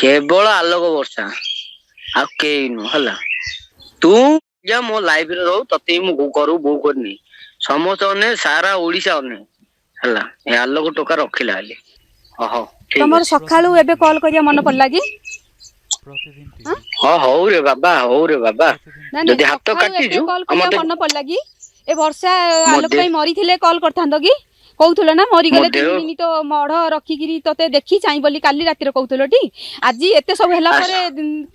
केवल आलोक वर्षा आ केई नु हला तू या मो लाइफ रे रहो तते मु करू बो करनी समस्त ने सारा ओडिसा ने हला ए आलोक टोका रखिला हले ओहो तमर सखाळू एबे कॉल करिया मन पड़ला कि हां हो रे बाबा जदी हाथ काटी जु हमते मन पड़ला कि ए वर्षा आलोक पई मरी थिले कॉल करथांदो कि कहउथलो ना मरी गले 3 दिन तो मढ रखी गिरी तते देखि चाहि बोली काली राती रे कहउथलो टी आज एते सब हेला परे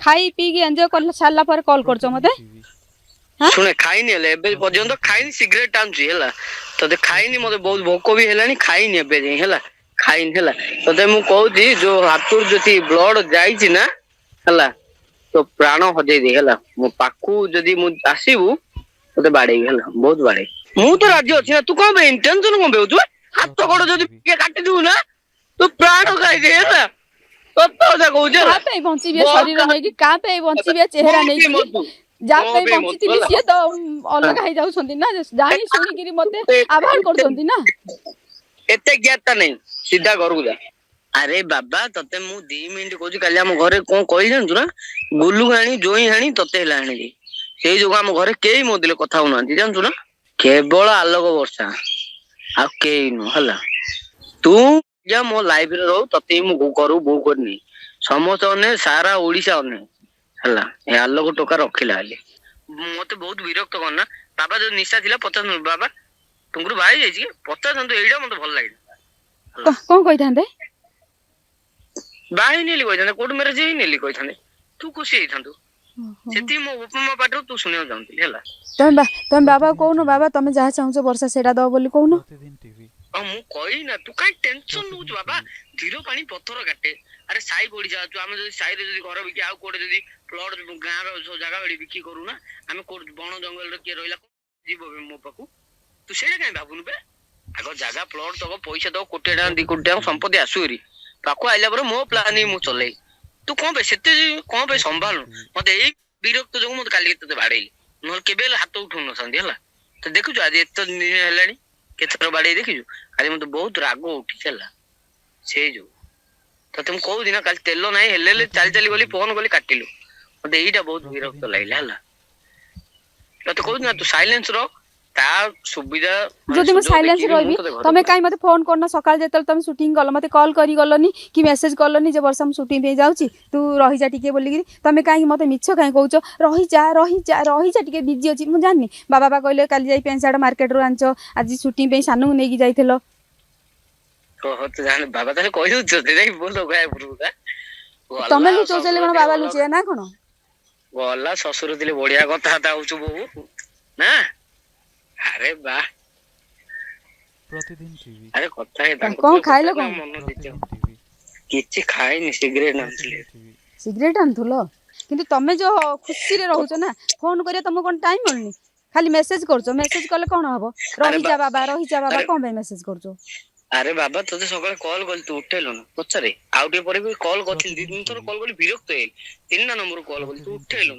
खाई पी के एन्जॉय कर साला पर कॉल करछो मते सुने खाइनी हले एबे पर्यंत खाइनी सिगरेट टांची हला तते खाइनी मते बहुत भोको भी हेलानी खाइनी एबे जे हला खाइनी हला तते मु कहउची जो हातुर जति ब्लड जाई छि ना हला तो प्राण हजे दे हला मो पाखु जदी मु आसीबू तते बाडे हला बहुत बाडे मु तो राज्य अछि ना तू कोन बे टेंशन कोन बे तू हाथ गोड़ जदी के काटी दू ना तो प्राण खाइ दे हला तो जा कहू जे का पे बंची बे शरीर नै कि का पे बंची बे चेहरा नै कि जा पे बंची थिली से तो अलग हाई जाउ छंती ना जानी सुनी गिरी मते आभार कर छंती ना एते ज्ञाता नै सीधा घर को जा अरे बाबा तते मु 2 मिनिट कहू छी काली हम घरे कोन कहि जानछु ना गुल्लू हाणी जोई हाणी तते हेला हाणी सेई जो हम घरे केई मो दिले कथा होना जानछु ना केवल आलोक वर्षा आ केई नु हला तू या मो लाइफ रे रहो तते मु करू बो करनी समस्त ने सारा ओडिसा ने हला ए आलोक टोका रखिला हले मते बहुत विरक्त करना बाबा जो निशा थिला 50 बाबा तुमगु भाई जाई छी 50 तो एडा मते भल लागिला कोन कहि थांदे बाही नेली कहि थांदे कोड मेरे जेही नेली कहि थांदे तू खुशी हेई थांदू सेती मो उपमा पाटो तू सुनियो जानती हला तुम बाबा कोन बाबा तुम जहा चाहछो वर्षा सेडा दो बोली कोन मु कहि ना तू काई टेंशन नु बाबा धीरो पानी पत्थर काटे अरे साई पड़ी जा हम जदी साई रे जदी घर बिकी आ कोडे जदी प्लॉट गां रो जो जगह बड़ी बिकी करू ना हम कोड बण जंगल रे के रहिला जीव मो पाकू तू सेडा काई भाबुनु बे आगो जगह प्लॉट तो पैसा दो कोटी डा 2 कोटी डा संपत्ति आसुरी पाकू आइला पर मो प्लान ही मु चले तू कोन बे सेते कोन बे संभाल मते ए विरक्त जो मते काली तते बाडेली न केबे हाथ उठौ न संदी हला तो देखु आज एत दिन हेलानी केतर बाडे देखिजु आज मते बहुत राग उठी चला से जो तो तुम को दिन काल तेल नाही हेले चल चली बोली फोन बोली काटिलु मते एटा बहुत विरक्त लागला हला तो को दिन तू साइलेंस रो ता सुविधा जदी म साइलेंस रहबी तमे काई मते फोन करना सकाळ जेतल तमे शूटिंग गल मते कॉल करी गलनी कि मेसेज करलनी जे वर्षा हम शूटिंग पे जाउची तू रही जा टिके बोली गिरी तमे काई मते मिछ काई कहउचो रही जा टिके बिजी अछि मु जाननी बाबा बा कहले काली जाई पेन साड मार्केट रो आनचो आज शूटिंग पे सानू नेकी जाइथलो हो तो जान बाबा तने कहि दउ दे बोलो गाय पुरुगा तमे लु चोचले कोन बाबा लुचे ना कोन गला ससुर दिले बढ़िया कथा दाउछु बहू ना अरे बा प्रतिदिन टीवी अरे कथा है कोन खाइलो कोन मन दिते किछि खाइनी सिगरेट आनथिले सिगरेट आनथुलो किंतु तमे जो खुशी रे रहउछो ना फोन करे तमे कोन टाइम मिलनी खाली मेसेज करछो मेसेज करले कोन हबो रही जा बाबा कोन बे मेसेज करछो अरे बाबा तोते सकाळ कॉल गल तू उठेलो ना पछरे आउटे परे भी कॉल करथिल दिन तोर कॉल गली विरक्त हे 3 नंबर कॉल गल तू उठेलो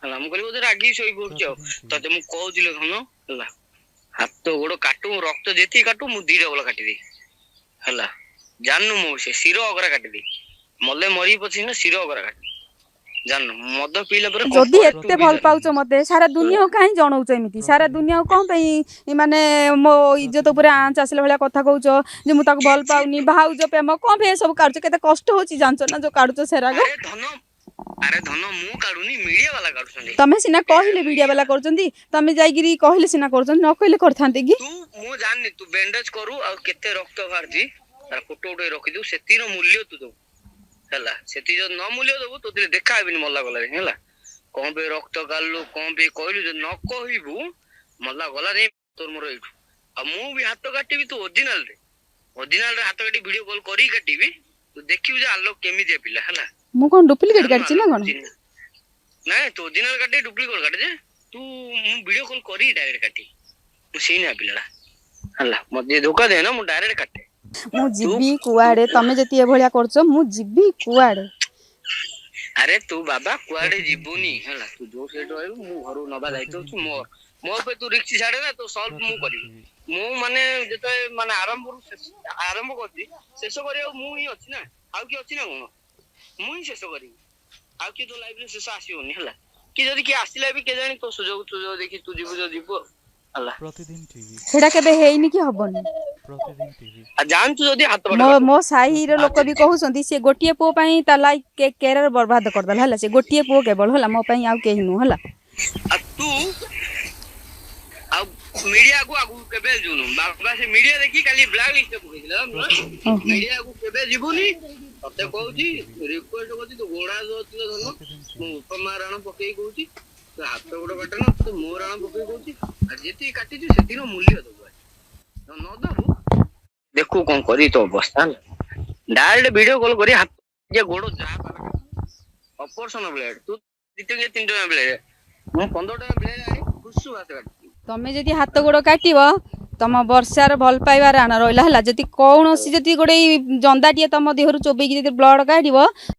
हला हम कहली ओदे रागी सोई पड़छो तते मु कहउदिले हनो हला हाथ गोड़ काटू रक्त जेती काटू मु 2 डबल काटी दे हला जाननु मो से सिरो अगरा काटी दे मले मरी पछि ना सिरो अगरा काटी जाननु मद पीला पर जदी एते भल पाउचो मते सारा दुनिया काई जणौचो एमिति सारा दुनिया कोन पई माने मो इज्जत ऊपर आंच आसले भलिया कथा कहउचो जे मु ताको भल पाउनी भाउजो प्रेम कोन पे सब काडचो केते कष्ट होची जानचो ना जो काडचो सेरागो अरे धन मु काडुनी मीडिया वाला काडुछन तमे सिना कहिले मीडिया वाला करचंदी तमे जाई गिरी कहिले सिना करचन न कहिले करथांते कि तू मु जाननी तू बैंडेज करू आ केते रक्त भारजी तार फोटो उठे रखि दउ सेतीर मूल्य तू दउ हला सेती जो न मूल्य दउ तो दिले देखा आबिनी मल्ला गला रे हला कोन बे रक्त गाललु कोन बे कहलु जे न कहिबू मल्ला गला रे तोर मोर एठू आ मु भी हाथ काटिबी तू ओरिजिनल रे हाथ काटी वीडियो कॉल करी काटिबी तू देखिबू जे आलोक केमी जे पिला हला मु कोन डुप्लीकेट काटछि ना कोन नहीं तो ओरिजिनल काटे डुप्लीकेट काटे जे तू मु वीडियो कॉल करी डायरेक्ट काटी मु सेही ना पिला हला मते धोखा दे ना मु डायरेक्ट काटे मु जिबी कुआडे तमे जति ए भलिया करछो मु जिबी कुआडे अरे तू बाबा कुआडे जिबुनी हला तू जो सेट रहू मु घरु नबा जाइतो छु मोर पे तू रिक्स छाड़े ना तो सॉल्व मु करी मु माने जते माने आरंभ करछि शेष करियो मु ही अछि ना आउ की अछि ना कोन मुई शेष करी आ कि तो लाइफ रे शेष आसीओनी हला कि जदी कि आसिला भी के जानी तो सुजोग देखि तू जीव जो जीव हला प्रतिदिन टीवी सेटा केबे हेइनी कि हबनी प्रतिदिन टीवी आ जान तू जदी हाथ मो साही रे लोक भी कहउसंती से गोटिए पो पई ता लाइफ के कैरियर बर्बाद कर दल हला से गोटिए पो केवल हला मो पई आउ केहि नु हला आ तू आ मीडिया को आगु केबे जुनु बाबा से मीडिया देखि खाली ब्लैक लिस्ट को कहला मीडिया को केबे जीवनी तते कहउची रिक्वेस्ट करती तो गोड़ा जो धन मु उपमा राण पकई कहउची तो हाथ गोड़ काटे ना तो मो राण पकई कहउची आ जेती काटी छु सेती नो मूल्य दबो न दबो देखू कोन करी तो अवस्था डायरेक्ट वीडियो कॉल करी हाथ जे गोड़ जा पाला ऑपरेशन ब्लेड तू दिते के 3 टका ब्लेड मु 15 टका ब्लेड आनी खुशु हाथ काटी तमे जदि हाथ गोड़ काटिबो तम वर्षार भल पाइबार आना रहिला हला जदि कौनसी जदि गोटे जंदाटिए तम देहरु चोबेकी जदि ब्लड काढिबो